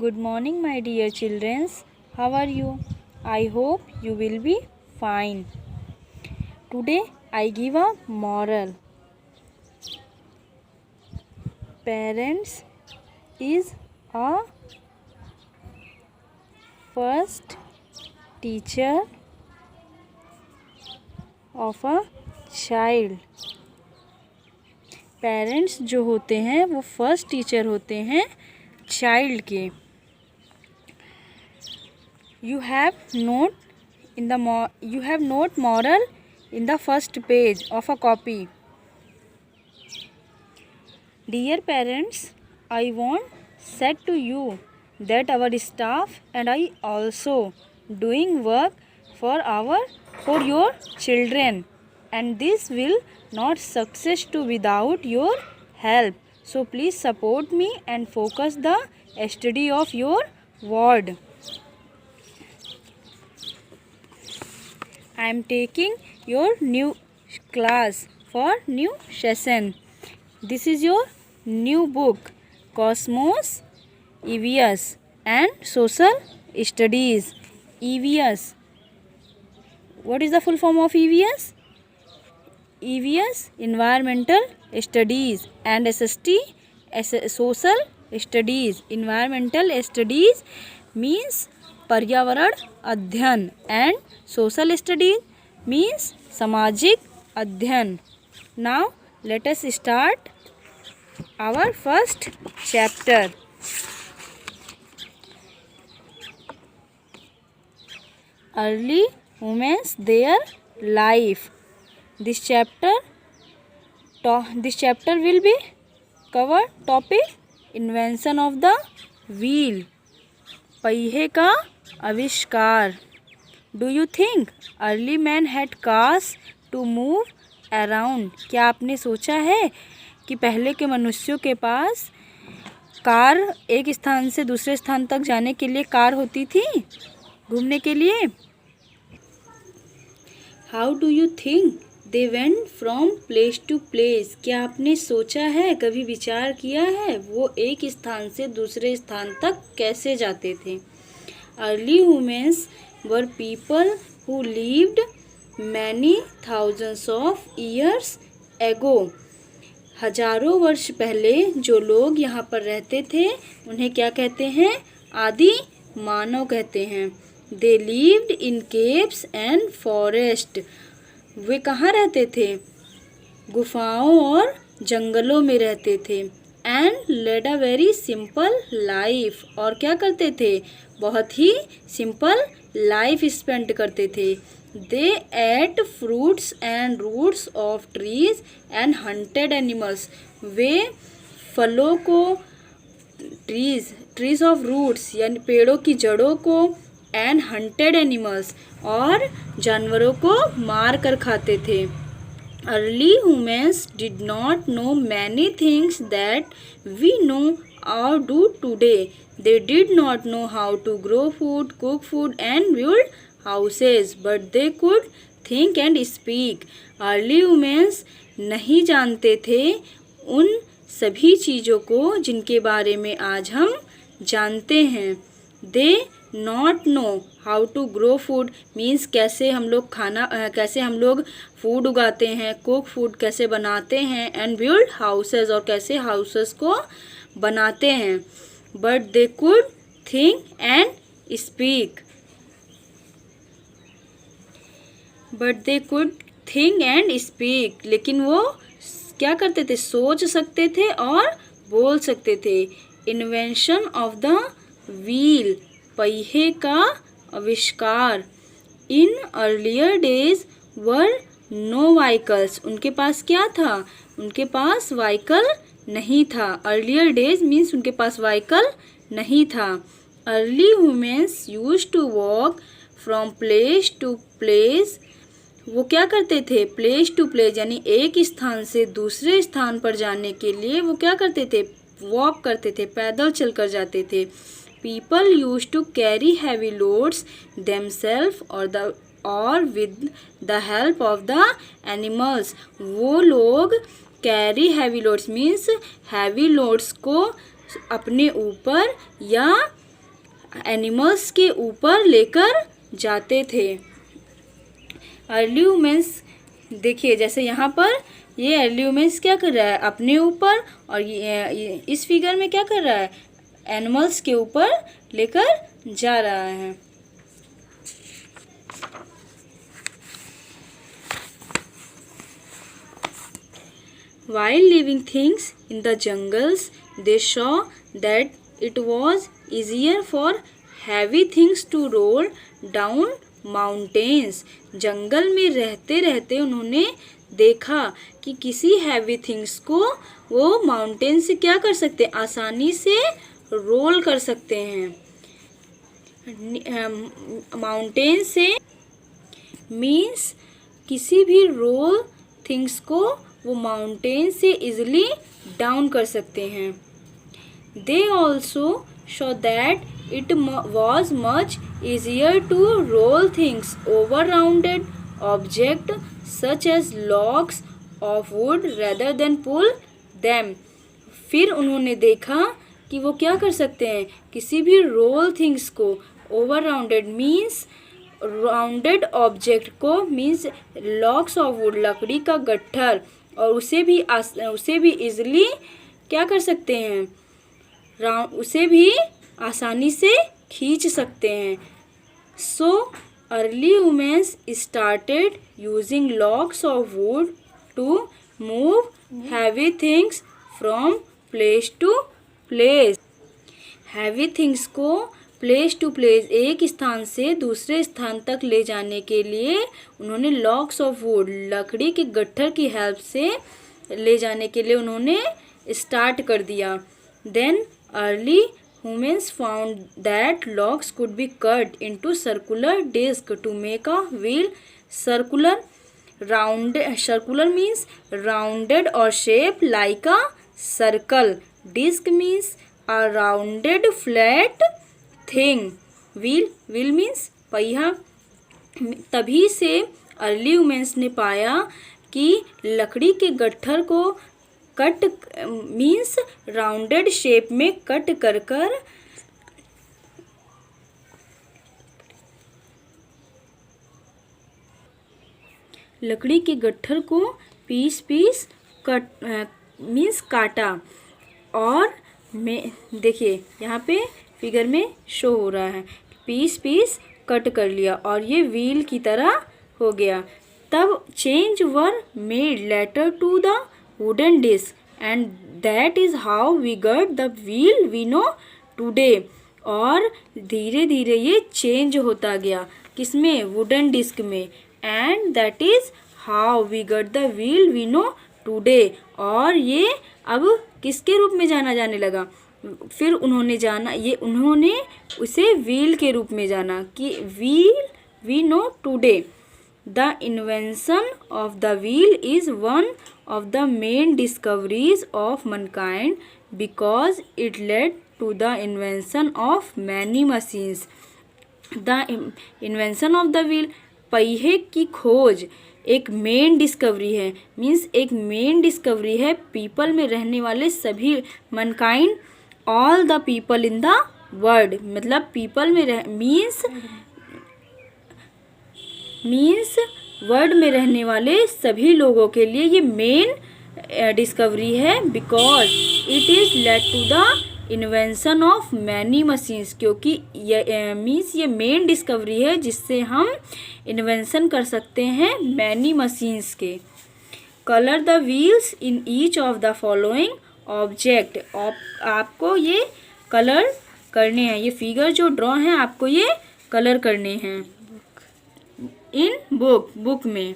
Good morning, my dear children. How are you? I hope you will be fine. Today I give a moral. Parents is a first teacher of a child. Parents जो होते हैं वो first teacher होते हैं child के. You have note moral in the first page of a copy. Dear parents, I want said to you that our staff and I also doing work for your children, and this will not success to without your help. So please support me and focus the study of your word. I am taking your new class for new session. This is your new book, Cosmos, EVS and Social Studies. EVS. What is the full form of EVS? EVS, Environmental Studies, and SST, Social Studies. Environmental Studies means पर्यावरण अध्ययन and social studies means सामाजिक अध्ययन. Now let us start our first chapter. Early women's their life. This chapter will be cover topic invention of the wheel. पहिए का आविष्कार. Do you think early men had cars to move around? क्या आपने सोचा है कि पहले के मनुष्यों के पास कार, एक स्थान से दूसरे स्थान तक जाने के लिए कार होती थी, घूमने के लिए? How do you think they went from place to place? क्या आपने सोचा है, कभी विचार किया है वो एक स्थान से दूसरे स्थान तक कैसे जाते थे? Early humans were people who lived many thousands of years ago. हजारों वर्ष पहले जो लोग यहाँ पर रहते थे उन्हें क्या कहते हैं? आदि मानव कहते हैं. They lived in caves and forest. वे कहाँ रहते थे? गुफाओं और जंगलों में रहते थे. And led a very simple life. और क्या करते थे? बहुत ही सिंपल लाइफ स्पेंड करते थे. They ate fruits and roots of trees and hunted animals. वे फलों को, trees of roots यानी पेड़ों की जड़ों को, and hunted animals और जानवरों को मार कर खाते थे. Early humans did not know many things that we know or do today. They did not know how to grow food, cook food and build houses, but they could think and speak. Early humans नहीं जानते थे उन सभी चीज़ों को जिनके बारे में आज हम जानते हैं. They not know how to grow food means कैसे हम लोग फूड उगाते हैं, कुक फूड कैसे बनाते हैं, एंड बिल्ड हाउसेस और कैसे हाउसेस को बनाते हैं. But they could think and speak. लेकिन वो क्या करते थे? सोच सकते थे और बोल सकते थे. इन्वेंशन ऑफ द व्हील, पहिए का आविष्कार. In earlier days were no vehicles. उनके पास क्या था? उनके पास व्हीकल नहीं था. अर्लियर डेज मीन्स उनके पास व्हीकल नहीं था. Early humans used to walk from place to place. वो क्या करते थे? प्लेस टू प्लेस यानी एक स्थान से दूसरे स्थान पर जाने के लिए वो क्या करते थे? वॉक करते थे, पैदल चल कर जाते थे. People used to carry heavy loads themselves or with the help of the animals. वो लोग carry heavy loads means heavy loads को अपने ऊपर या एनिमल्स के ऊपर लेकर जाते थे। अर्ली ह्यूमंस, देखिए जैसे यहाँ पर ये अर्ली ह्यूमंस क्या कर रहा है, अपने ऊपर, और ये इस फिगर में क्या कर रहा है, एनिमल्स के ऊपर लेकर जा रहा है। While leaving things in the jungles, they saw that it was easier for heavy things to roll down mountains. जंगल में रहते रहते उन्होंने देखा कि किसी हैवी थिंग्स को वो माउंटेन से क्या कर सकते हैं, आसानी से रोल कर सकते हैं। माउंटेन से मीन्स किसी भी रोल थिंग्स को वो माउंटेन से इजिली डाउन कर सकते हैं। They also show that it was much easier to roll things over rounded object such as logs of wood rather than pull them. फिर उन्होंने देखा कि वो क्या कर सकते हैं, किसी भी रोल थिंग्स को, over rounded means rounded object को, मीन्स लॉग्स ऑफ वुड लकड़ी का गट्ठर, और उसे भी इजीली क्या कर सकते हैं, उसे भी आसानी से खींच सकते हैं। So early humans started using logs of wood to move heavy things from place to place. Heavy things को प्लेस टू प्लेस, एक स्थान से दूसरे स्थान तक ले जाने के लिए उन्होंने लॉग्स ऑफ वुड, लकड़ी के गट्ठर की हेल्प से ले जाने के लिए उन्होंने स्टार्ट कर दिया। Then early humans found that logs could be cut into circular disc to make a wheel. Circular means rounded और shape like a circle. Disc means a rounded flat thing. Wheel means पहिया। तभी से early humans ने पाया कि लकड़ी के गट्ठर को कट मीन्स राउंडेड शेप में कट कर कर लकड़ी के गट्ठर को पीस कट मीन्स काटा, और में देखिए यहाँ पे फिगर में शो हो रहा है, पीस कट कर लिया और ये व्हील की तरह हो गया। तब change were made later to the wooden disc and that is how we got the wheel we know today. और धीरे धीरे ये चेंज होता गया, किसमें, वुडन डिस्क में, and that is how we got the wheel we know today. और ये अब किसके रूप में जाना जाने लगा, फिर उन्होंने उसे व्हील के रूप में जाना कि wheel we know today. The invention of the wheel is one of the main discoveries of mankind because it led to the invention of many machines. The invention of the wheel, पहिए की खोज एक main discovery है, means एक main discovery है people में रहने वाले सभी, mankind all the people in the world, मतलब पीपल में मीन्स वर्ल्ड में रहने वाले सभी लोगों के लिए ये मेन डिस्कवरी है। Because it is led to the invention of many machines, क्योंकि ये मेन डिस्कवरी है जिससे हम इन्वेंशन कर सकते हैं मैनी मशीन्स के। Colour the wheels in each of the following object. आपको ये कलर करने हैं, ये फिगर जो ड्रॉ हैं आपको ये कलर करने हैं इन बुक में।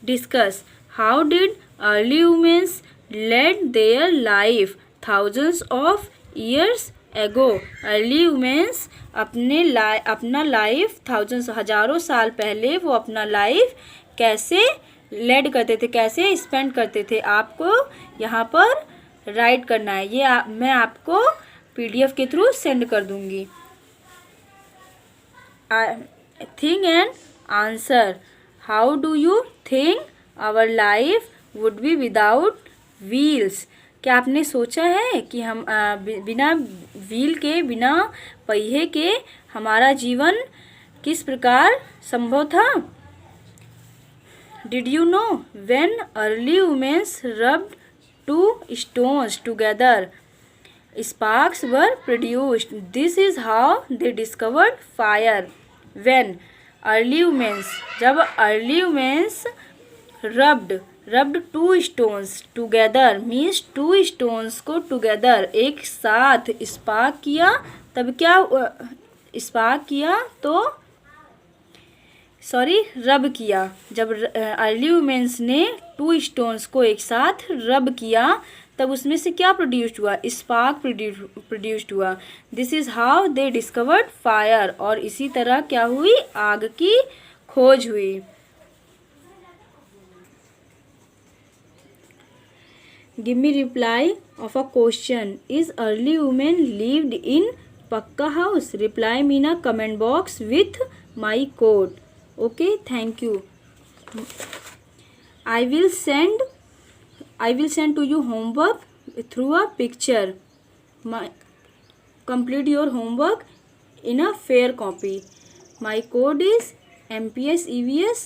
Discuss how did early humans led their life thousands of years ago. Early humans अपना लाइफ हजारों साल पहले वो अपना लाइफ कैसे लेड करते थे, कैसे स्पेंड करते थे, आपको यहाँ पर राइट करना है। ये मैं आपको PDF के थ्रू सेंड कर दूँगी। Think and answer, how do you think our life would be without wheels. क्या आपने सोचा है कि हम बिना व्हील के, बिना पहिए के हमारा जीवन किस प्रकार संभव था? Did you know when early humans rubbed two stones together, sparks were produced? This is how they discovered fire. When early humans, जब early humans rubbed two stones together means two stones को together एक साथ spark किया, तब क्या spark किया तो रब किया। जब अर्ली वुमेन्स ने टू स्टोन्स को एक साथ रब किया तब उसमें से क्या प्रोड्यूस्ड हुआ? स्पार्क प्रोड्यूस्ड हुआ। This is how they discovered fire. और इसी तरह क्या हुई? आग की खोज हुई। Give me reply of a question, is early women lived in pucca house? Reply me in comment box with my code. Okay, thank you. I will send to you homework through a picture. Complete your homework in a fair copy. My code is MPS EVS